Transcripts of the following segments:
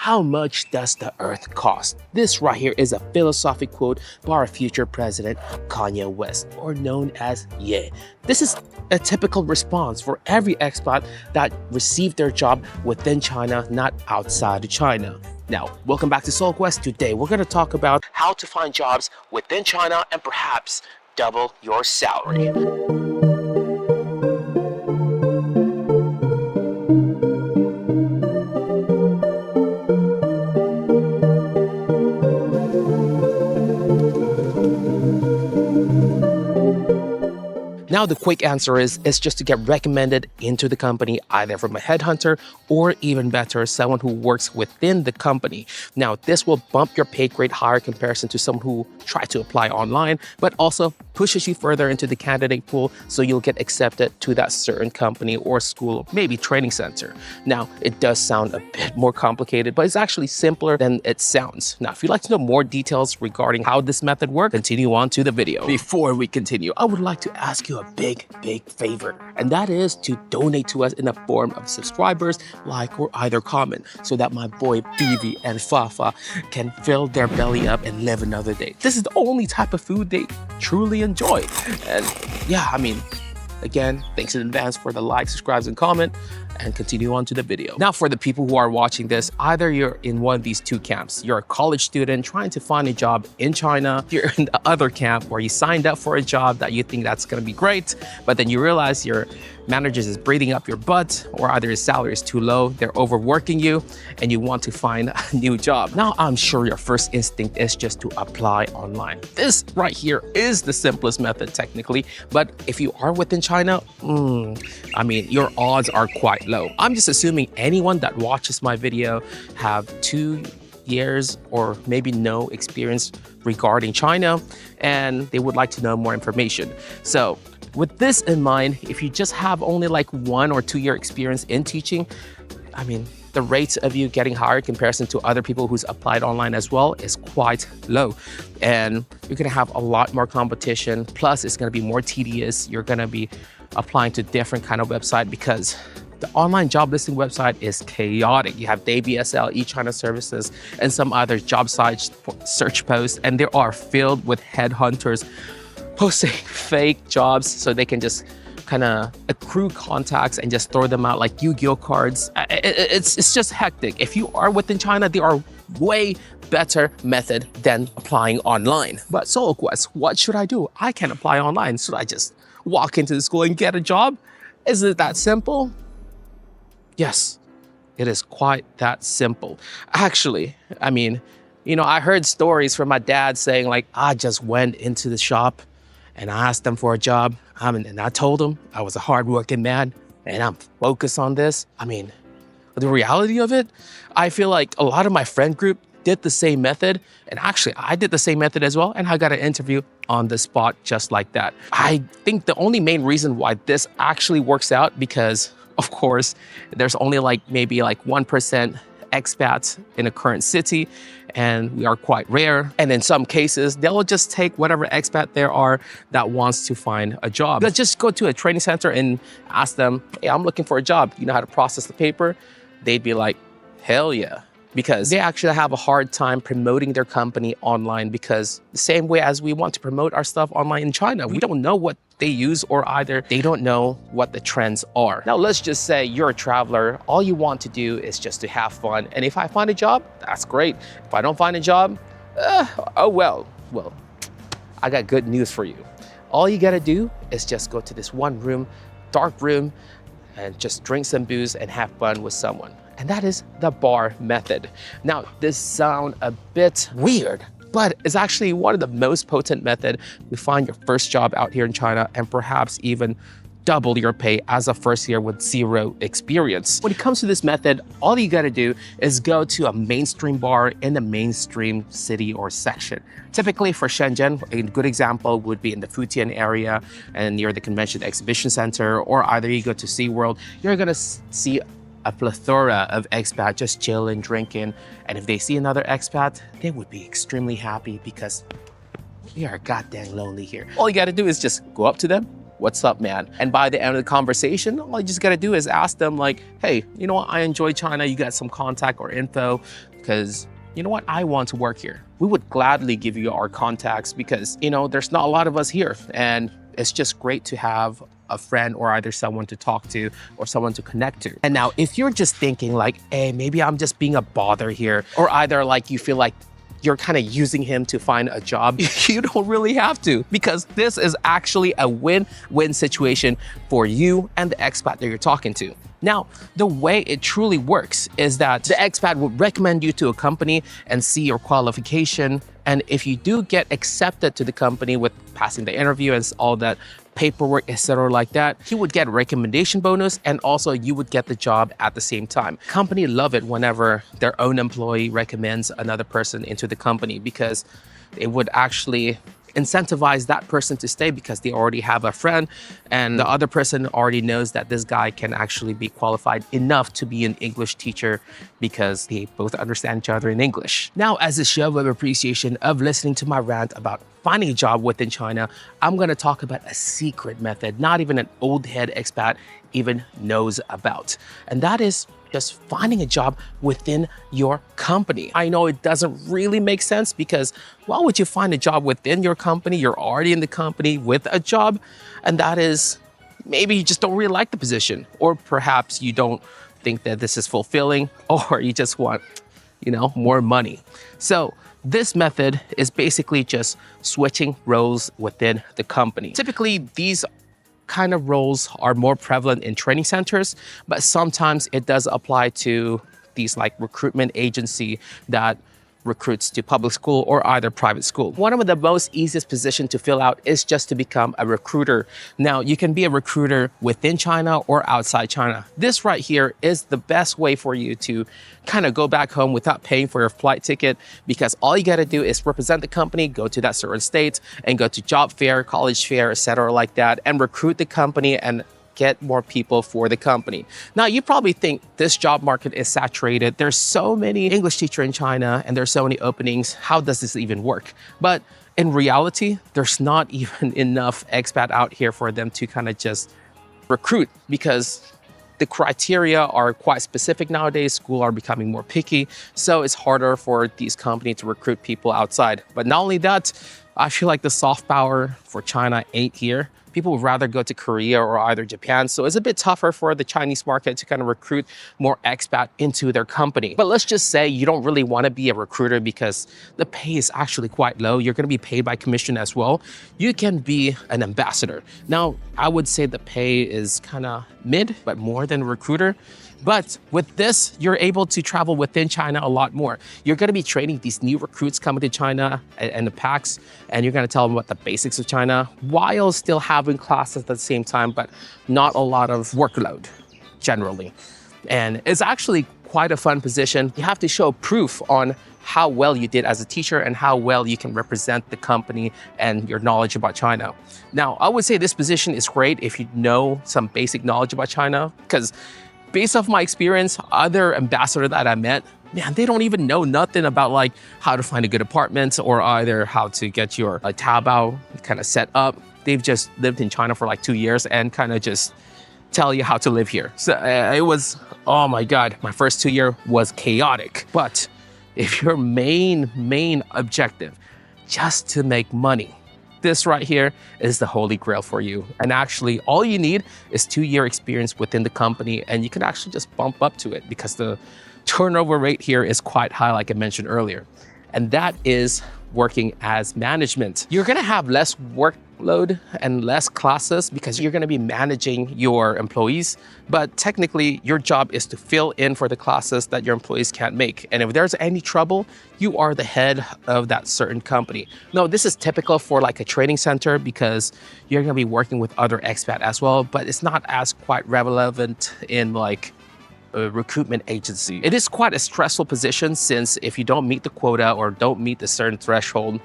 how much does the earth cost? This right here is a philosophic quote by our future president, Kanye West, or known as Ye. This is a typical response for every expat that received their job within China, not outside of China. Now, welcome back to Seoul Quest. Today, we're going to talk about how to find jobs within China and perhaps double your salary. Now, the quick answer is just to get recommended into the company, either from a headhunter or even better, someone who works within the company. Now, this will bump your pay grade higher in comparison to someone who tried to apply online, but also pushes you further into the candidate pool so you'll get accepted to that certain company or school, maybe training center. Now, it does sound a bit more complicated, but it's actually simpler than it sounds. Now, if you'd like to know more details regarding how this method works, continue on to the video. Before we continue, I would like to ask you a big favor, and that is to donate to us in the form of subscribers, like, or either comment, so that my boy Bibi and Fafa can fill their belly up and live another day. This is the only type of food they truly enjoy. And yeah, I mean, again, thanks in advance for the like, subscribes, and comment, and continue on to the video. Now, for the people who are watching this, either you're in one of these two camps. You're a college student trying to find a job in China. You're in the other camp where you signed up for a job that you think that's gonna be great, but then you realize your manager is breathing up your butt, or either his salary is too low, they're overworking you, and you want to find a new job. Now, I'm sure your first instinct is just to apply online. This right here is the simplest method technically, but if you are within China, I mean, your odds are quite low. I'm just assuming anyone that watches my video have 2 years or maybe no experience regarding China, and they would like to know more information. So with this in mind, if you just have only like 1 or 2 year experience in teaching, I mean, the rates of you getting hired in comparison to other people who's applied online as well is quite low. And you're gonna have a lot more competition. Plus, it's gonna be more tedious. You're gonna be applying to different kind of website because the online job listing website is chaotic. You have DayBSL, eChina Services, and some other job sites search posts, and they are filled with headhunters posting fake jobs so they can just kind of accrue contacts and just throw them out like Yu-Gi-Oh cards. It's just hectic. If you are within China, there are way better method than applying online. But Seoul Quest, what should I do? I can't apply online. Should I just walk into the school and get a job? Is it that simple? Yes, it is quite that simple. Actually, I mean, you know, I heard stories from my dad saying like, I just went into the shop and I asked them for a job. And I told them I was a hardworking man and I'm focused on this. I mean, the reality of it, I feel like a lot of my friend group did the same method. And actually, I did the same method as well. And I got an interview on the spot just like that. I think the only main reason why this actually works out, because of course, there's only like maybe like 1% expats in a current city, and we are quite rare. And in some cases, they'll just take whatever expat there are that wants to find a job. Let's just go to a training center and ask them, hey, I'm looking for a job. You know how to process the paper? They'd be like, hell yeah. Because they actually have a hard time promoting their company online, because the same way as we want to promote our stuff online in China, we don't know what they use, or either they don't know what the trends are. Now, let's just say you're a traveler. All you want to do is just to have fun. And if I find a job, that's great. If I don't find a job, oh well, I got good news for you. All you gotta do is just go to this one room, dark room, and just drink some booze and have fun with someone. And that is the bar method. Now, this sounds a bit weird, but it's actually one of the most potent methods to find your first job out here in China, and perhaps even double your pay as a first year with 0 experience. When it comes to this method, all you gotta do is go to a mainstream bar in the mainstream city or section. Typically for Shenzhen, a good example would be in the Futian area and near the convention exhibition center, or either you go to SeaWorld, you're gonna see a plethora of expats just chilling, drinking. And if they see another expat, they would be extremely happy because we are goddamn lonely here. All you gotta do is just go up to them, what's up, man? And by the end of the conversation, all you just gotta do is ask them like, hey, you know what? I enjoy China. You got some contact or info? Because you know what? I want to work here. We would gladly give you our contacts because, you know, there's not a lot of us here. And it's just great to have a friend or either someone to talk to or someone to connect to. And now, if you're just thinking like, hey, maybe I'm just being a bother here, or either like you feel like you're kind of using him to find a job, you don't really have to, because this is actually a win-win situation for you and the expat that you're talking to. Now, the way it truly works is that the expat would recommend you to a company and see your qualification. And if you do get accepted to the company with passing the interview and all that paperwork, etc. like that, he would get a recommendation bonus, and also you would get the job at the same time. Company love it whenever their own employee recommends another person into the company, because it would actually incentivize that person to stay because they already have a friend and the other person already knows that this guy can actually be qualified enough to be an English teacher because they both understand each other in English. Now, as a show of appreciation of listening to my rant about finding a job within China, I'm going to talk about a secret method not even an old head expat even knows about. And that is just finding a job within your company. I know it doesn't really make sense because why would you find a job within your company? You're already in the company with a job. And that is, maybe you just don't really like the position, or perhaps you don't think that this is fulfilling, or you just want, you know, more money. So this method is basically just switching roles within the company. Typically, these kind of roles are more prevalent in training centers, but sometimes it does apply to these like recruitment agency that recruits to public school or either private school. One of the most easiest positions to fill out is just to become a recruiter. Now, you can be a recruiter within China or outside China. This right here is the best way for you to kind of go back home without paying for your flight ticket, because all you got to do is represent the company, go to that certain state and go to job fair, college fair, etc. like that, and recruit the company and get more people for the company. Now, you probably think this job market is saturated. There's so many English teachers in China and there's so many openings. How does this even work? But in reality, there's not even enough expat out here for them to kind of just recruit, because the criteria are quite specific nowadays. Schools are becoming more picky. So it's harder for these companies to recruit people outside. But not only that, I feel like the soft power for China ain't here. People would rather go to Korea or either Japan. So it's a bit tougher for the Chinese market to kind of recruit more expat into their company. But let's just say you don't really want to be a recruiter because the pay is actually quite low. You're going to be paid by commission as well. You can be an ambassador. Now, I would say the pay is kind of mid, but more than a recruiter. But with this, you're able to travel within China a lot more. You're going to be training these new recruits coming to China and the PAX, and you're going to tell them what the basics of China while still having classes at the same time, but not a lot of workload generally. And it's actually quite a fun position. You have to show proof on how well you did as a teacher and how well you can represent the company and your knowledge about China. Now, I would say this position is great if you know some basic knowledge about China, because based off my experience, other ambassadors that I met, man, they don't even know nothing about like how to find a good apartment or either how to get your Taobao kind of set up. They've just lived in China for like 2 years and kind of just tell you how to live here. So it was, oh my God, my first 2 years was chaotic. But if your main objective just to make money, this right here is the holy grail for you. And actually, all you need is 2-year experience within the company, and you can actually just bump up to it because the turnover rate here is quite high, like I mentioned earlier. And that is working as management. You're gonna have less workload and less classes because you're gonna be managing your employees, but technically your job is to fill in for the classes that your employees can't make. And if there's any trouble, you are the head of that certain company. No, this is typical for like a training center because you're gonna be working with other expat as well, but it's not as quite relevant in like a recruitment agency. It is quite a stressful position since if you don't meet the quota or don't meet the certain threshold,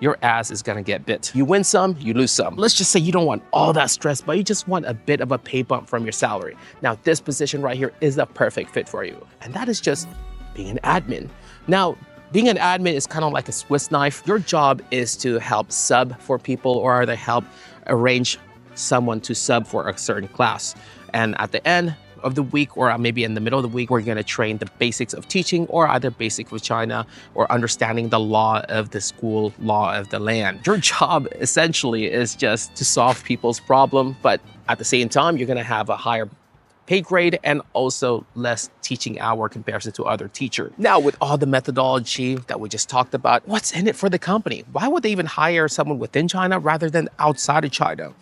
your ass is gonna get bit. You win some, you lose some. Let's just say you don't want all that stress, but you just want a bit of a pay bump from your salary. Now, this position right here is the perfect fit for you. And that is just being an admin. Now, being an admin is kind of like a Swiss knife. Your job is to help sub for people or either help arrange someone to sub for a certain class. And at the end of the week, or maybe in the middle of the week, we're going to train the basics of teaching, or either basics of China or understanding the law of the school, law of the land. Your job essentially is just to solve people's problem, but at the same time, you're going to have a higher pay grade and also less teaching hour comparison to other teachers. Now, with all the methodology that we just talked about, what's in it for the company? Why would they even hire someone within China rather than outside of China?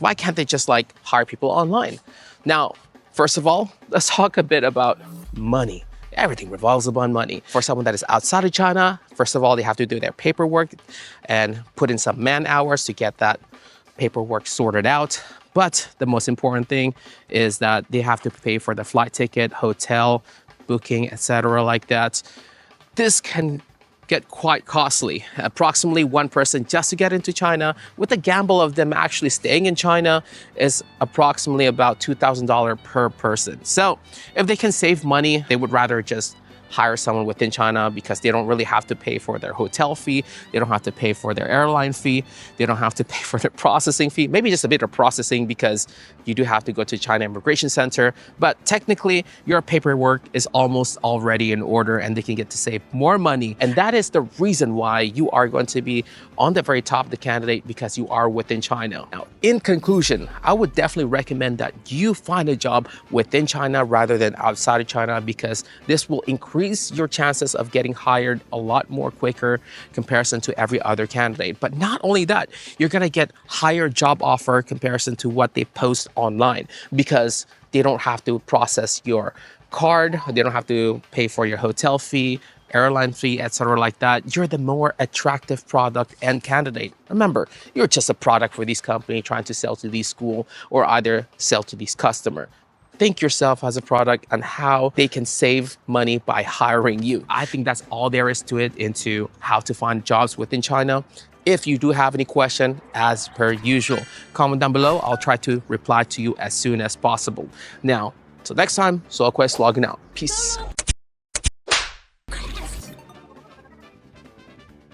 Why can't they just like hire people online? Now, first of all, let's talk a bit about money. Everything revolves upon money. For someone that is outside of China, first of all, they have to do their paperwork and put in some man hours to get that paperwork sorted out. But the most important thing is that they have to pay for the flight ticket, hotel, booking, etc. like that. This can get quite costly. Approximately one person just to get into China, with the gamble of them actually staying in China, is approximately about $2,000 per person. So if they can save money, they would rather just hire someone within China because they don't really have to pay for their hotel fee. They don't have to pay for their airline fee. They don't have to pay for their processing fee. Maybe just a bit of processing because you do have to go to China Immigration Center. But technically, your paperwork is almost already in order and they can get to save more money. And that is the reason why you are going to be on the very top of the candidate, because you are within China. Now, in conclusion, I would definitely recommend that you find a job within China rather than outside of China, because this will increase your chances of getting hired a lot more quicker comparison to every other candidate. But not only that, you're gonna get higher job offer comparison to what they post online, because they don't have to process your card, they don't have to pay for your hotel fee, airline fee, etc. like that. You're the more attractive product and candidate. Remember, you're just a product for these companies trying to sell to these school or either sell to these customer. Think yourself as a product and how they can save money by hiring you. I think that's all there is to it into how to find jobs within China. If you do have any question, as per usual, comment down below. I'll try to reply to you as soon as possible. Now, till next time, SoilQuest logging out. Peace.